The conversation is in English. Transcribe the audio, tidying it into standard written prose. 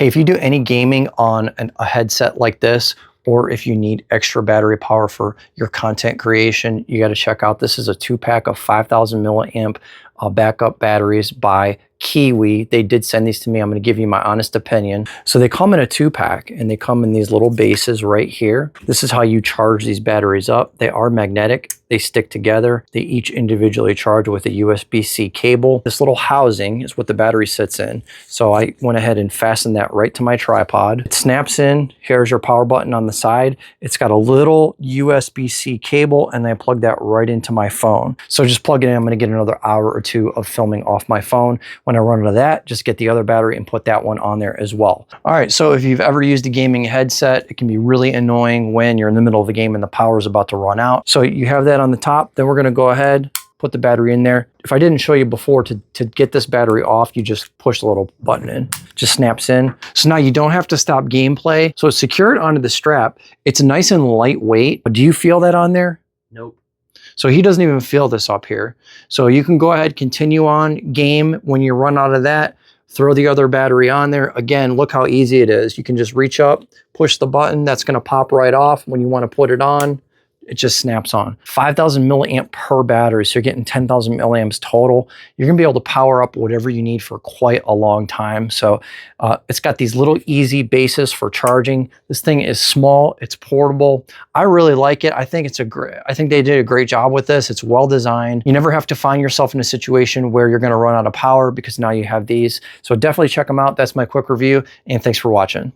Hey, if you do any gaming on a headset like this, or if you need extra battery power for your content creation, you got to check out. This is a 2-pack of 5,000 milliamp backup batteries by KIWI. They did send these to me. I'm going to give you my honest opinion. So they come in a 2-pack and they come in these little bases right here. This is how you charge these batteries up. They are magnetic. They stick together. They each individually charge with a USB-C cable. This little housing is what the battery sits in. So I went ahead and fastened that right to my tripod. It snaps in. Here's your power button on the side. It's got a little USB-C cable and I plug that right into my phone. So just plug it in. I'm going to get another hour or two of filming off my phone. When I run out of that, just get the other battery and put that one on there as well. All right, so if you've ever used a gaming headset, it can be really annoying when you're in the middle of a game and the power is about to run out. So you have that on the top. Then we're going to go ahead, put the battery in there. If I didn't show you before, to get this battery off, you just push the little button in. Just snaps in. So now you don't have to stop gameplay. So it's secured onto the strap. It's nice and lightweight. But do you feel that on there? Nope. So he doesn't even feel this up here. So you can go ahead, continue on game. When you run out of that, throw the other battery on there. Again, look how easy it is. You can just reach up, push the button. That's going to pop right off. When you want to put it on, it just snaps on. 5,000 milliamp per battery, so you're getting 10,000 milliamps total. You're gonna be able to power up whatever you need for quite a long time. So it's got these little easy bases for charging. This thing is small, it's portable. I really like it. I think they did a great job with this. It's well designed. You never have to find yourself in a situation where you're gonna run out of power because now you have these. So definitely check them out. That's my quick review, and thanks for watching.